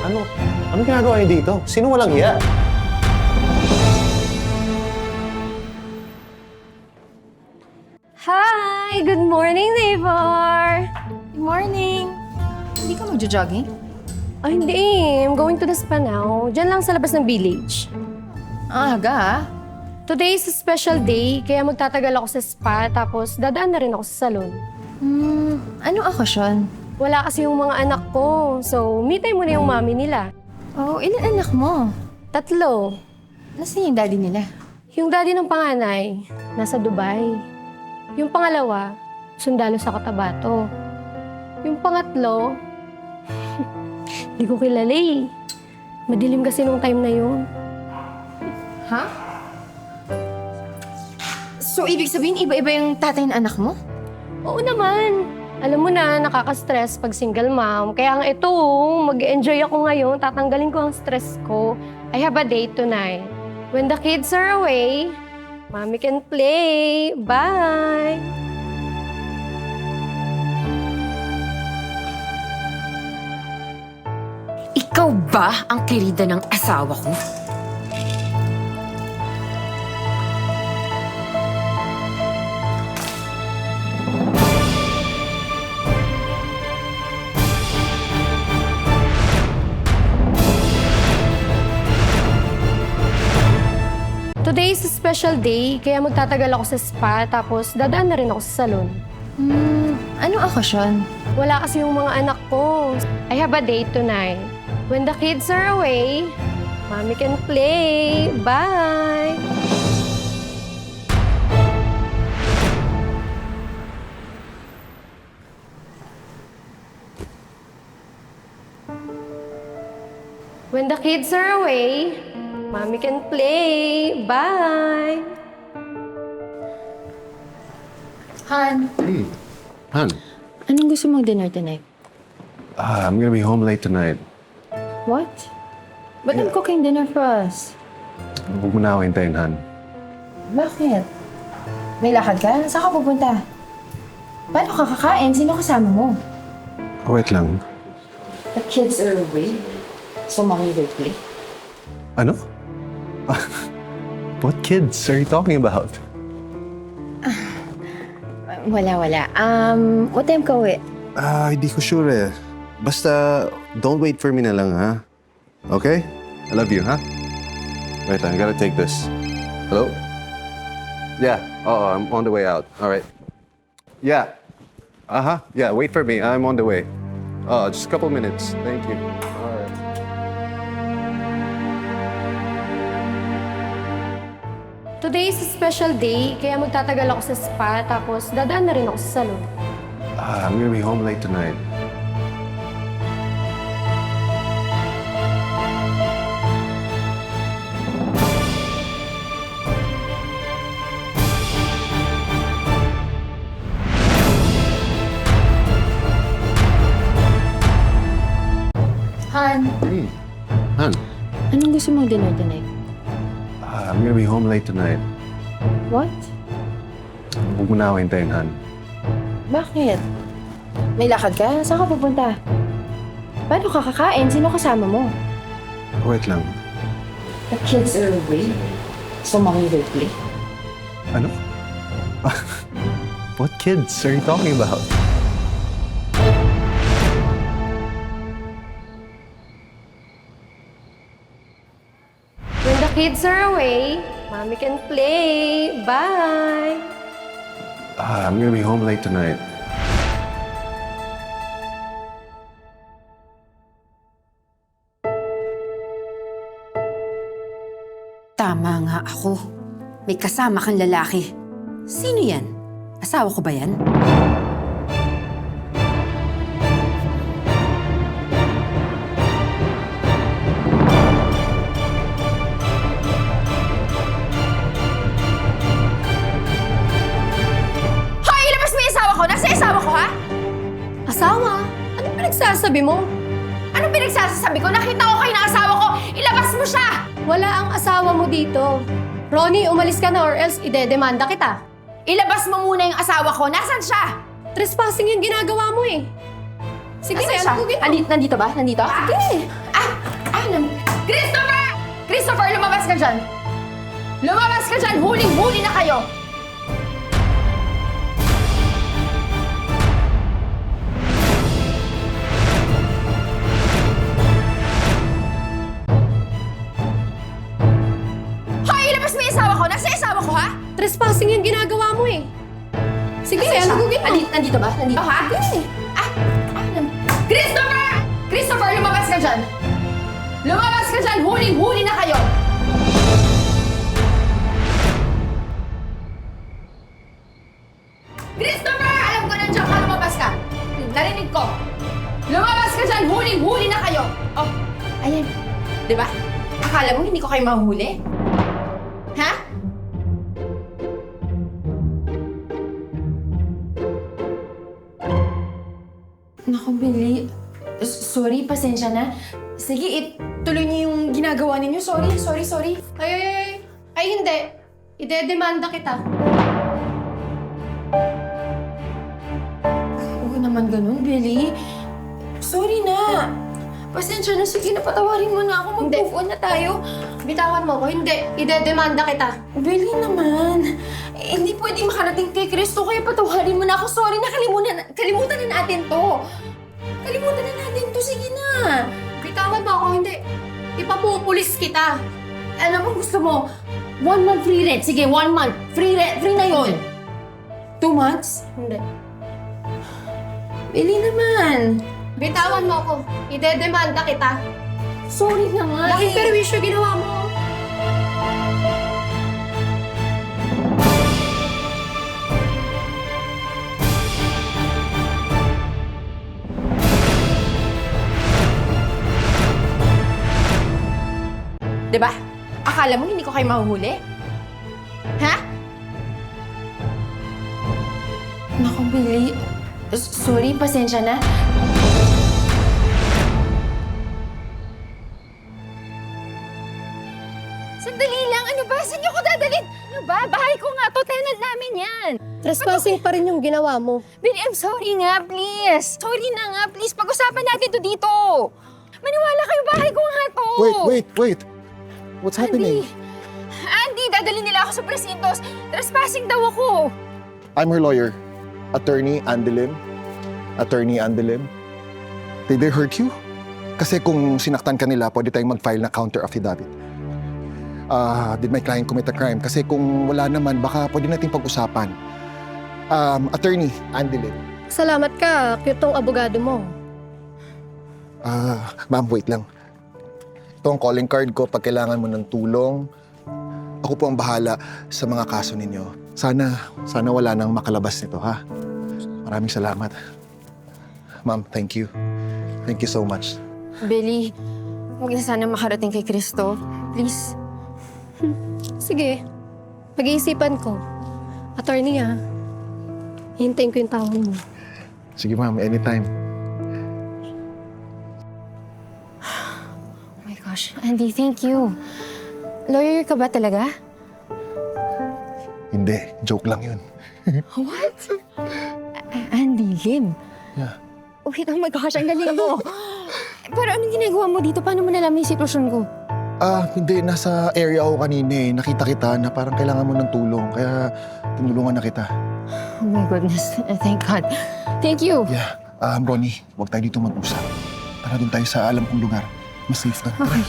Ano ginagawa niyo dito? Sino walang hiya? Hi! Good morning, neighbor! Good morning. Hindi ka magjo-jogging? Ay, hindi. I'm going to the spa now. Diyan lang sa labas ng village. Ang aga ah. Today is a special day, kaya magtatagal ako sa spa, tapos dadaan na rin ako sa salon. Anong okasyon? Wala kasi yung mga anak ko, so meet time muna yung mami nila. Oh, ilan anak mo? 3. Nasaan yung daddy nila? Yung daddy ng panganay, nasa Dubai. Yung pangalawa, sundalo sa Cotabato. Yung pangatlo, hindi ko kilala eh. Madilim kasi nung time na yun. Ha? So, ibig sabihin, iba-iba yung tatay ng anak mo? Oo naman. Alam mo na, nakaka-stress pag single mom. Kaya nga ito, mag-enjoy ako ngayon. Tatanggalin ko ang stress ko. I have a date tonight. When the kids are away, mommy can play. Bye! Ikaw ba ang kirida ng asawa ko? Today is a special day, kaya magtatagal ako sa spa, tapos dadaan na rin ako sa salon. Anong okasyon? Wala kasi yung mga anak ko. I have a date tonight. When the kids are away, mommy can play. Bye! When the kids are away, mommy can play. Bye! Han, Han, anong gusto mong dinner tonight? I'm gonna be home late tonight. What? Ba't I'm cooking dinner for us? Huwag mo na ako hintayin, Han. Bakit? May lakad ka? Saan ka pupunta? Paano ka kakain? Sino kasama mo? Wait lang. The kids are away. So, mommy will play. Ano? What kids are you talking about? Wala. What time ka uwi? Hindi ko sure eh. Basta, don't wait for me na lang, ha? Okay? I love you, ha? Wait lang, I gotta take this. Hello? Yeah, I'm on the way out. All right. Yeah. Yeah, wait for me. I'm on the way. Just a couple minutes. Thank you. All right. Today is a special day, kaya magtatagal ako sa spa, tapos dadaan na rin ako sa salon. I'm gonna be home late tonight. Han, Han, anong gusto mong dinner tonight? I'm gonna be home late tonight. What? Huwag mo na ako hintayin, Han. Bakit? May lakad ka? Saan ka pupunta? Paano ka kakain? Sino kasama mo? Wait lang. The kids are away. So, mommy will play. Ano? What kids are you talking about? When the kids are away, mommy can play. Bye! I'm gonna be home late tonight. Tama nga ako. May kasama kang lalaki. Sino yan? Asawa ko ba yan? Hoy! Ilabas mo yung asawa ko! Nasa yung asawa ko, ha? Asawa? Anong pinagsasabi mo? Anong pinagsasabi ko? Nakita ko kayo ng asawa ko! Ilabas mo siya! Wala ang asawa mo dito. Ronnie, umalis ka na or else idedemanda kita. Ilabas mo muna yung asawa ko! Nasaan siya? Trespassing yung ginagawa mo eh. Sige, Nasaan siya? ano ko Nandito ba? Nandito? Sige. Christopher! Christopher, lumabas ka dyan! Lumabas ka dyan! Huling-huli na kayo! Hoy! Ilabas mo yung asawa ko! Nasa yung asawa ko, ha? Trespassing yung ginagawa mo eh. Sige, alugugin mo. Nandito ba? Nandito? Ha? Christopher! Christopher, lumabas ka dyan! Lumabas ka dyan! Huling-huli na kayo! Christopher! Alam ko nandiyan ka, lumabas ka! Narinig ko! Lumabas ka dyan! Huling-huli na kayo! Oh, ayan. Diba? Akala mo hindi ko kayo mahuhuli? Ha? Naku, Billy. Sorry, pasensya na. Sige, tuloy niyo yung ginagawa ninyo. Sorry. Ay, hindi. Idedemanda kita. Huwag naman ganun, Billy. Sorry na. Pasensya na. Sige, napatawarin mo na ako. Mag-move on na tayo. Bitawan mo ko. Hindi. Idedemanda kita. Billy naman. Hindi pwedeng makarating kay Kristo, kaya patawarin mo na ako. Sorry na, kalimutan na natin to. Kalimutan na natin to. Sige na. Bitawan mo ako. Hindi. Ipapupulis kita. Ano mo gusto mo? 1 month free rent. Sige, 1 month. Free na yun. 2 months? Hindi. Billy naman. Bitawan mo ako. Idedemanda kita. Sorry na nga. Laking perwisyo ginawa mo. Diba? Akala mo hindi ko kayo mahuhuli? Ha? Naku, Billy. Sorry, pasensya na. Sandali lang. Ano ba? Saan niyo ko dadalhin? Ano ba? Bahay ko nga to. Tenant namin yan. Trespassing pa rin yung ginawa mo. Billy, I'm sorry nga, please. Sorry na nga, please. Pag-usapan natin to dito. Maniwala kayo, bahay ko nga to. Wait. What's happening? Andy, dadalhin nila ako sa presintos. Trespassing daw ako. I'm her lawyer, Attorney Andelim. Did they hurt you? Kasi kung sinaktan ka nila, pwede tayong mag-file na counter affidavit. Did my client commit a crime? Kasi kung wala naman, baka pwede nating pag-usapan. Attorney Andelim. Salamat ka. Cute tong abogado mo. Ma'am, wait lang. Ito ang calling card ko pag kailangan mo ng tulong. Ako po ang bahala sa mga kaso ninyo. Sana wala nang makalabas nito, ha? Maraming salamat. Ma'am, thank you. Thank you so much. Billy, huwag na sana makarating kay Kristo. Please. Sige. Pag-iisipan ko. Attorney hintayin ko yung tawag mo. Sige, ma'am, anytime. Oh my gosh, Andy, thank you. Lawyer ka ba talaga? Hindi, joke lang yun. What? Andy Lim? Yeah. Wait, oh my gosh, ang galing mo. Pero anong ginagawa mo dito? Paano mo nalaman yung sitwasyon ko? Hindi. Nasa area ako kanina eh. Nakita kita na parang kailangan mo ng tulong. Kaya tinulungan na kita. Oh my goodness, thank God. Thank you. Yeah. Ronnie, huwag tayo dito mag-usap. Tara doon tayo sa alam kong lugar. Mas safe na. Okay.